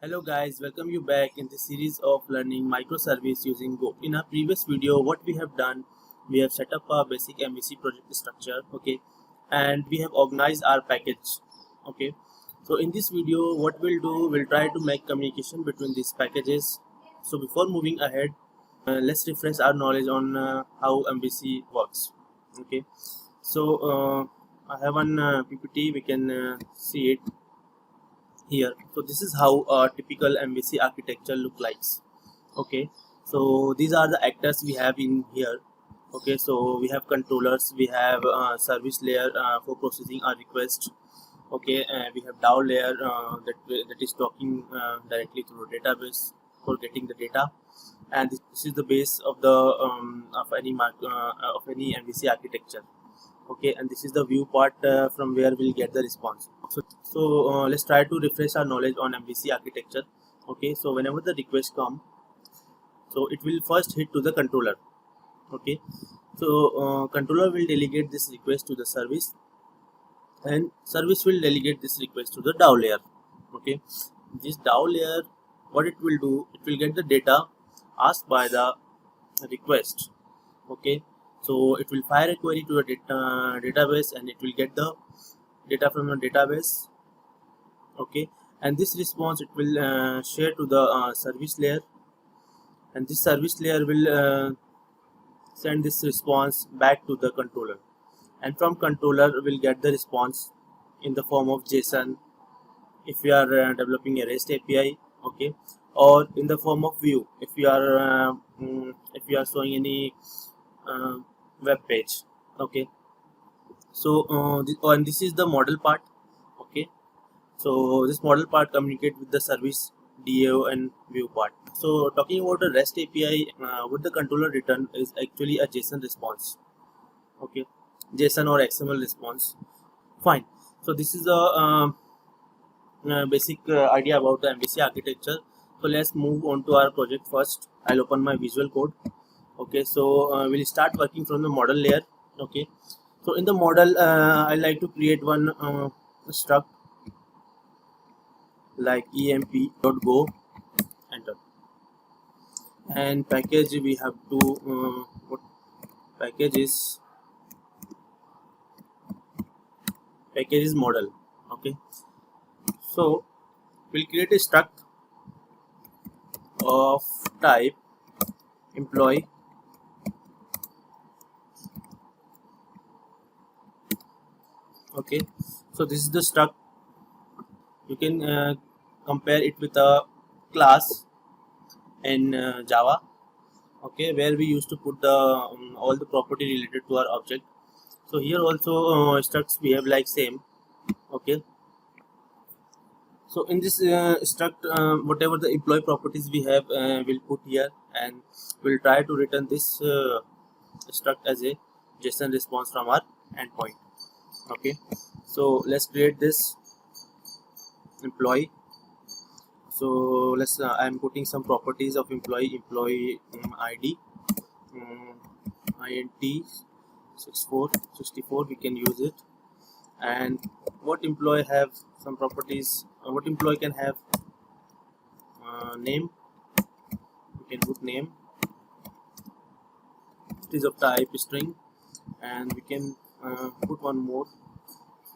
Hello guys, welcome you back in the series of learning microservice using Go. In our previous video, what we have done, we have set up a basic MVC project structure, okay, and we have organized our package, okay. So in this video, what we'll do, we'll try to make communication between these packages. So before moving ahead, let's refresh our knowledge on how MVC works, okay. So I have one PPT, we can see it here. So this is how a typical MVC architecture look like. Okay, so these are the actors we have in here. Okay, so we have controllers, we have service layer for processing our request. Okay, we have DAO layer that is talking directly through the database for getting the data, and this is the base of the of any MVC architecture. Okay, and this is the view part from where we'll get the response. So let's try to refresh our knowledge on MVC architecture. Okay, so whenever the request come, so it will first hit to the controller. Okay, so controller will delegate this request to the service, and service will delegate this request to the DAO layer. Okay, this DAO layer, what it will do, it will get the data asked by the request. Okay, so it will fire a query to a database, and it will get the data from the database. Okay, and this response it will share to the service layer, and this service layer will send this response back to the controller, and from controller will get the response in the form of JSON if we are developing a REST API, okay, or in the form of view if we are showing any web page. Okay, so and this is the model part. Okay, so this model part communicate with the service, DAO and view part. So talking about a REST API, what the controller return is actually a JSON response. Okay, JSON or XML response. Fine. So this is the basic idea about the MVC architecture. So let's move on to our project first. I'll open my Visual Code. Okay, so we'll start working from the model layer. Okay, so in the model I like to create one struct like emp.go, enter, and package we have to what package is model. Okay, so we'll create a struct of type employee. Okay, so this is the struct. You can compare it with a class in Java, okay, where we used to put the all the property related to our object. So here also structs behave like same. Okay, so in this struct, whatever the employee properties we have, we'll put here, and we'll try to return this struct as a JSON response from our endpoint. Okay, so let's create this employee. So let's I'm putting some properties of employee ID, int 64 we can use it. And what employee have some properties, what employee can have name, we can put name, it is of type string, and we can put one more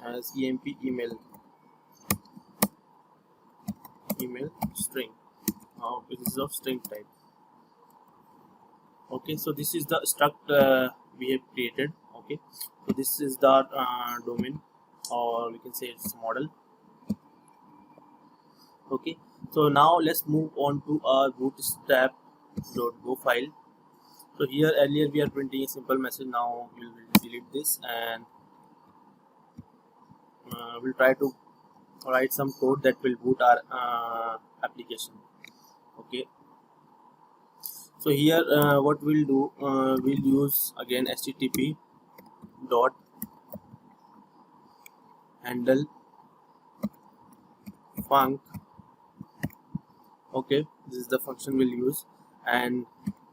as emp email string. It is of string type. Okay, so this is the struct we have created. Okay, so this is the domain, or we can say it's model. Okay, so now let's move on to our bootstrap.go file. So here earlier we are printing a simple message. Now we'll delete this, and we'll try to write some code that will boot our application. Okay, so here what we'll do, we'll use again http dot handle func. Okay, this is the function we'll use, and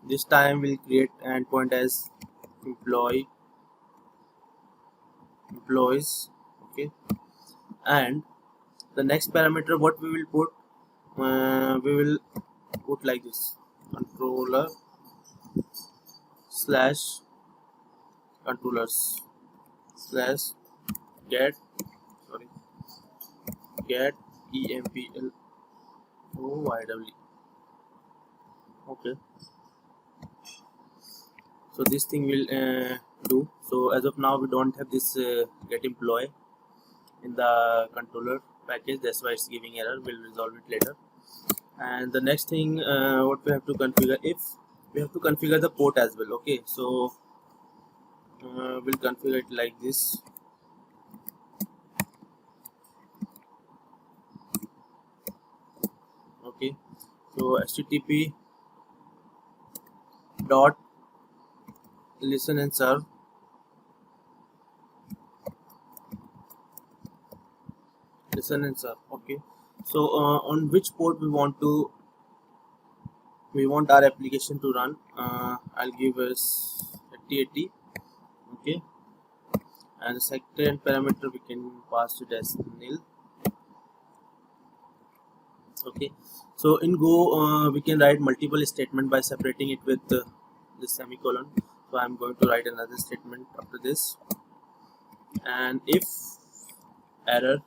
this time we'll create endpoint as employees. Okay, and the next parameter what we will put, we will put like this: controller slash controllers slash get empl oiw. Okay, so this thing will do. So as of now we don't have this get employee in the controller package, that's why it's giving error. We'll resolve it later. And the next thing what we have to configure, if we have to configure the port as well. Okay, so we'll configure it like this. Okay, so http dot listen and serve okay, so on which port we want our application to run. I'll give us 8080. Okay, and the second parameter we can pass it as nil. Okay, so in Go we can write multiple statement by separating it with the semicolon. So I'm going to write another statement after this, and if error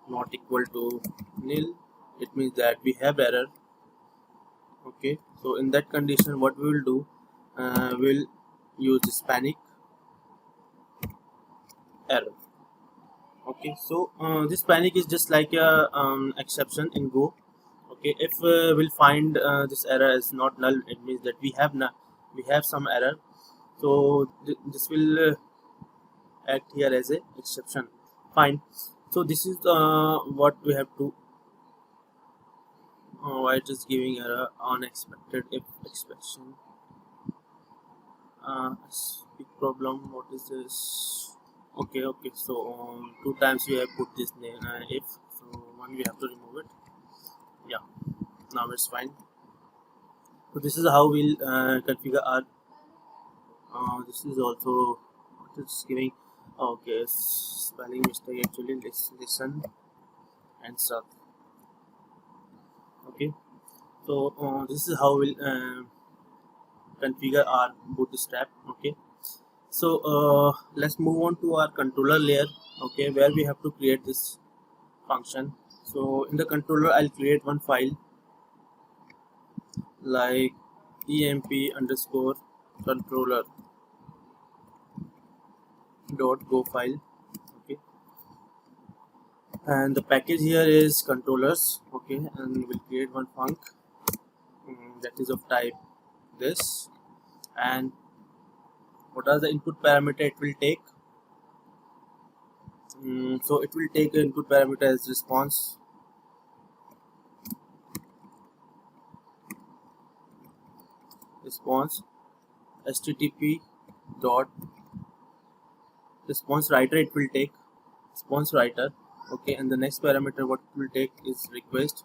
not equal to nil, it means that we have error. Okay, so in that condition what we will do, we'll use this panic error. Okay, so this panic is just like a exception in Go. Okay, if we'll find this error is not null, it means that we have some error. So this will act here as a exception. Fine. So this is what we have to. Why it is giving error unexpected if expression. Big problem. What is this? Okay. So 2 times we have put this name if. So one we have to remove it. Yeah. Now it's fine. So this is how we'll configure our. This is also what it's giving. Okay, spelling mistake actually. Listen and serve. Okay, so this is how we'll configure our bootstrap. Okay, so let's move on to our controller layer. Okay, where we have to create this function. So in the controller I'll create one file like emp_controller .go file. Okay, and the package here is controllers. Okay, and we'll create one func that is of type this, and what are the input parameter it will take. So it will take an input parameter as response, http dot response writer. It will take response writer. Okay, and the next parameter what it will take is request.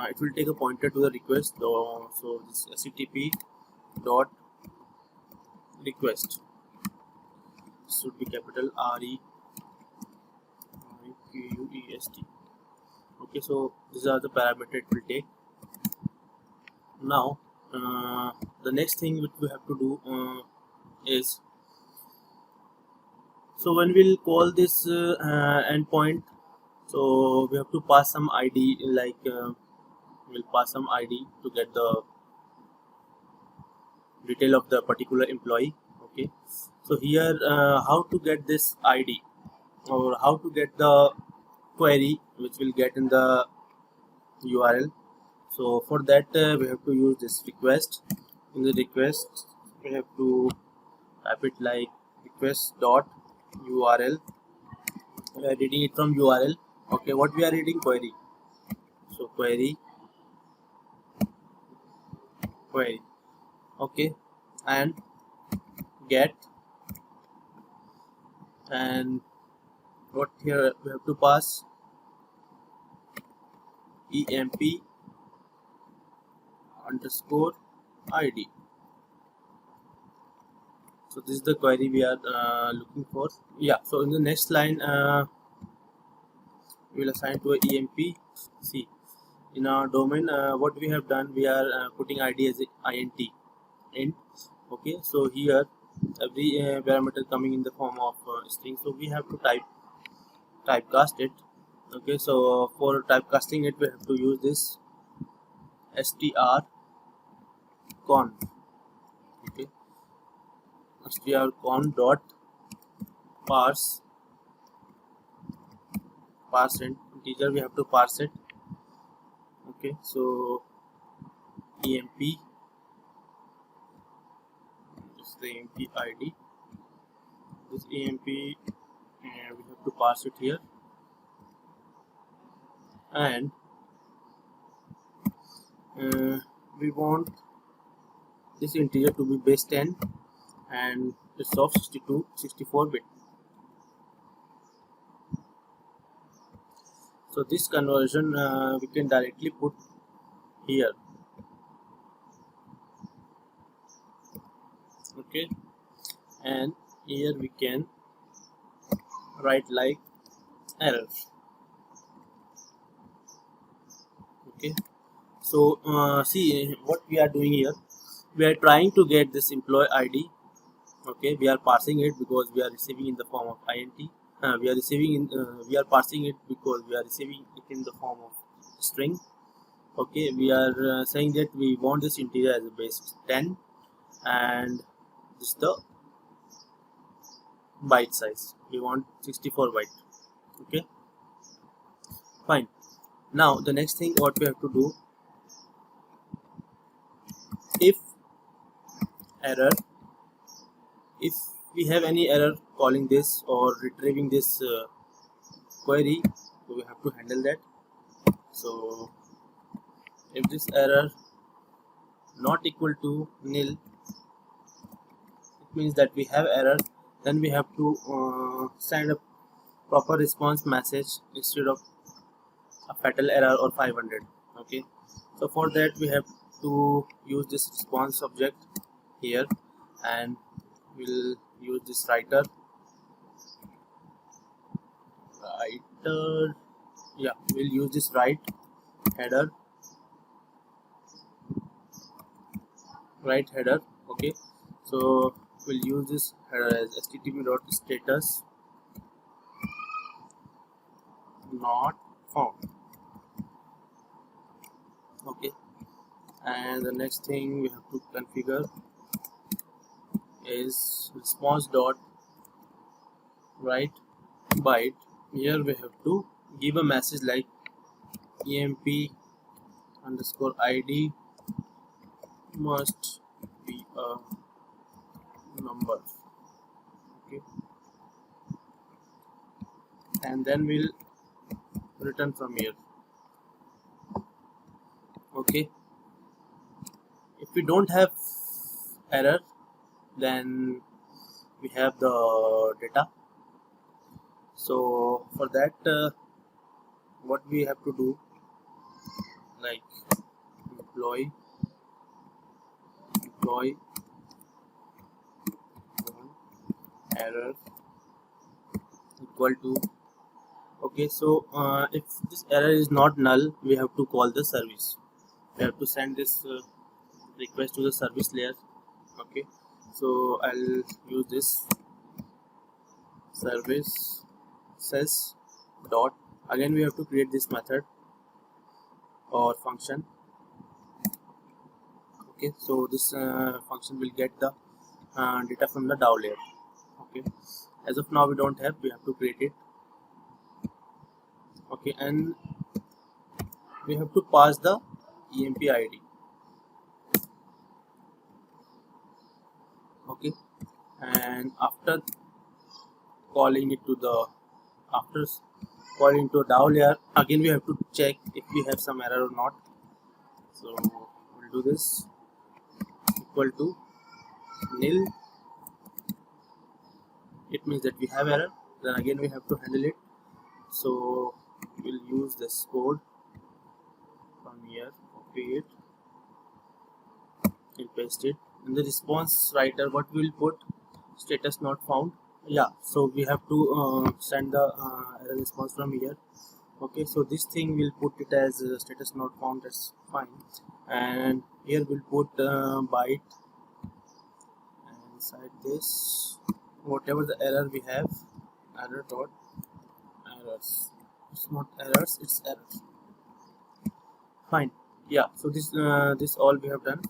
It will take a pointer to the request. So this http dot request should be capital REQUEST. Okay, so these are the parameters it will take. Now the next thing which we have to do is, so when we'll call this endpoint, so we have to pass some ID, like we'll pass some ID to get the detail of the particular employee. Okay, so here how to get this ID, or how to get the query which will get in the URL. So for that we have to use this request. In the request we have to type it like request dot URL. We are reading it from URL. Okay, what we are reading? Query. So query. Okay, and get, and what here we have to pass emp_ID. So this is the query we are looking for. Yeah, so in the next line will assign to a emp. See, in our domain, what we have done, we are putting id as int. Okay, so here every parameter coming in the form of string, so we have to typecast it. Okay, so for typecasting it, we have to use this strcon. Okay, strcon dot parse integer, we have to parse it. Okay, so emp, this is the emp id, this emp, and we have to parse it here, and we want this integer to be base 10 and it's of 64 bit. So this conversion we can directly put here. Okay, and here we can write like error. Okay, so see what we are doing here, we are trying to get this employee id. Okay, we are parsing it because we are receiving in the form of int. We are parsing it because we are receiving it in the form of string. Okay, we are saying that we want this integer as a base 10 and this is the byte size, we want 64 byte. Okay, fine. Now the next thing what we have to do, if we have any error calling this or retrieving this query, so we have to handle that. So if this error not equal to nil, it means that we have error, then we have to send a proper response message instead of a fatal error or 500. Okay, so for that we have to use this response object here, and we'll use this writer, yeah, we'll use this write header. Okay, so we'll use this header as http.status not found. Okay, and the next thing we have to configure is response dot write byte. Here we have to give a message like emp underscore id must be a number. Okay, and then we'll return from here. Okay, if we don't have error, then we have the data. So for that what we have to do, like employee error equal to, okay, so if this error is not null, we have to call the service, we have to send this request to the service layer. Okay, so I'll use this services dot, again we have to create this method or function. Okay, so this function will get the data from the DAO layer. Okay, as of now we don't have, we have to create it. Okay, and we have to pass the emp id. Okay, and after calling it to the DAO layer, again we have to check if we have some error or not. So we'll do this equal to nil, it means that we have error, then again we have to handle it. So we'll use this code from here, copy it and paste it. In the response writer, what we will put, status not found. Yeah, so we have to send the error response from here. Okay, so this thing will put it as status not found, that's fine. And here we'll put byte, and inside this whatever the error we have, error dot errors. It's not errors, it's errors. Fine. Yeah, so this all we have done.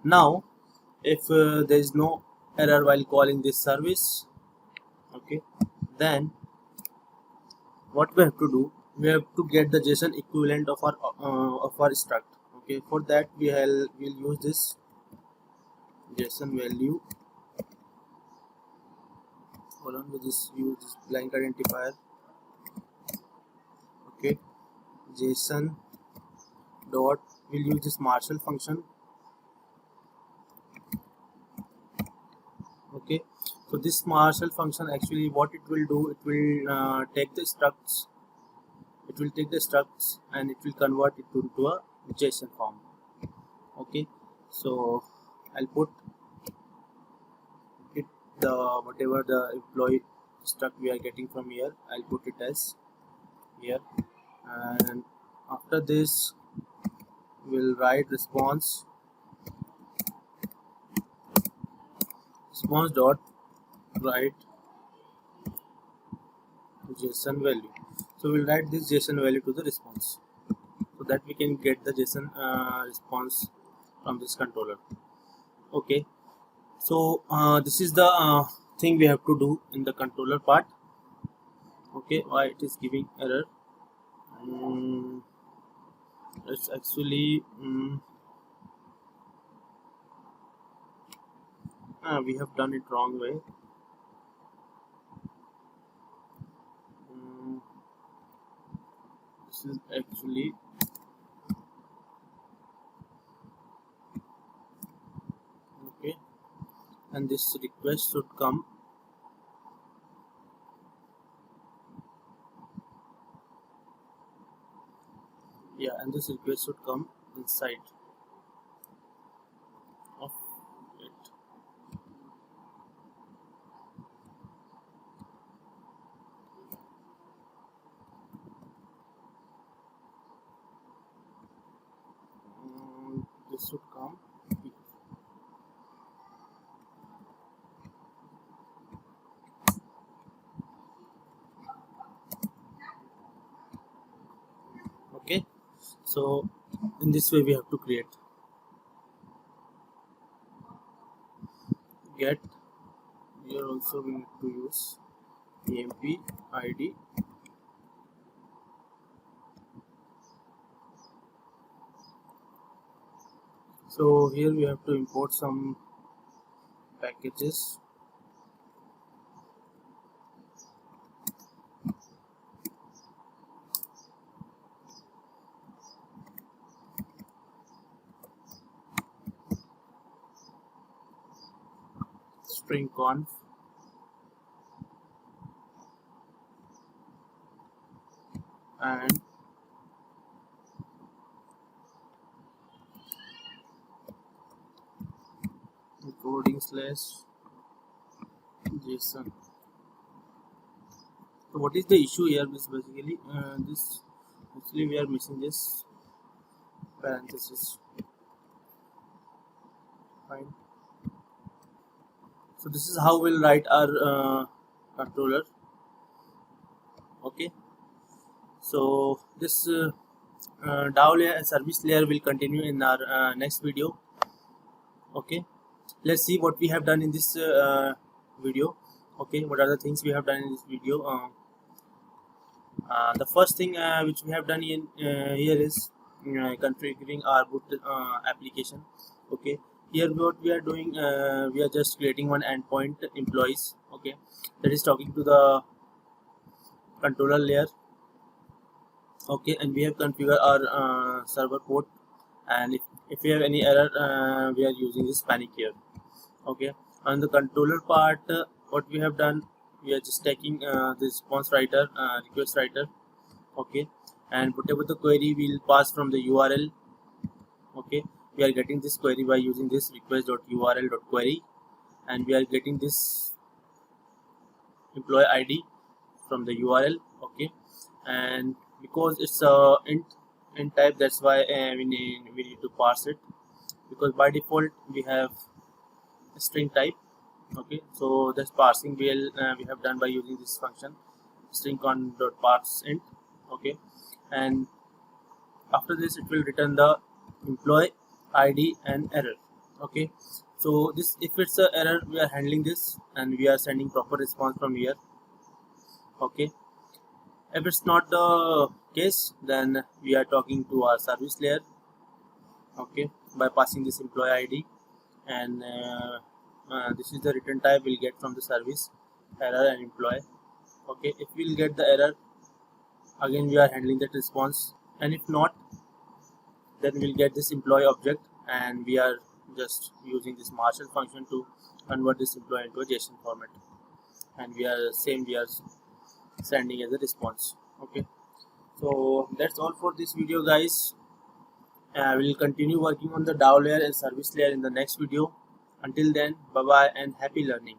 Now if there is no error while calling this service, okay, then what we have to do, we have to get the JSON equivalent of our struct. Okay, for that we'll use this JSON value. Along with this, use this blank identifier. Okay, JSON dot, we'll use this Marshall function. Okay, so this Marshall function, actually what it will do, it will take the structs, and it will convert it into a JSON form. Okay, so I'll put it, the whatever the employee struct we are getting from here, I'll put it as here, and after this we'll write response dot write JSON value. So we'll write this JSON value to the response, so that we can get the JSON response from this controller. Okay, so this is the thing we have to do in the controller part. Okay, why it is giving error? It's actually we have done it wrong way. This is actually okay, and this request should come. Yeah, and this request should come inside of it. This should come here. Okay, so in this way we have to create get. Here also we need to use emp id. So here we have to import some packages. String conf, and encoding slash JSON. So what is the issue here is basically this, actually we are missing this parenthesis. Fine. So this is how we'll write our controller. Okay, so this DAO layer and service layer will continue in our next video. Okay, let's see what we have done in this video. Okay, what are the things we have done in this video? The first thing which we have done in here is configuring our boot application. Okay, here what we are doing, we are just creating one endpoint employees, okay, that is talking to the controller layer. Okay, and we have configured our server port, and if we have any error, we are using this panic here. Okay, on the controller part, what we have done, we are just taking the response writer, request writer. Okay, and whatever the query will pass from the URL. Okay, we are getting this query by using this request.url.query, and we are getting this employee ID from the URL. Okay, and because it's a int type, that's why we need to parse it, because by default we have a string type. Okay, so this parsing we have done by using this function string_parse int. Okay, and after this it will return the employee ID and error. Okay, so this, if it's a error, we are handling this and we are sending proper response from here. Okay, if it's not the case, then we are talking to our service layer. Okay, by passing this employee ID, and this is the return type we'll get from the service, error and employee. Okay, if we'll get the error, again we are handling that response, and if not, then we'll get this employee object, and we are just using this marshal function to convert this employee into a JSON format, and we are sending as a response. Okay, so that's all for this video, guys. I will continue working on the DAO layer and service layer in the next video. Until then, bye bye and happy learning.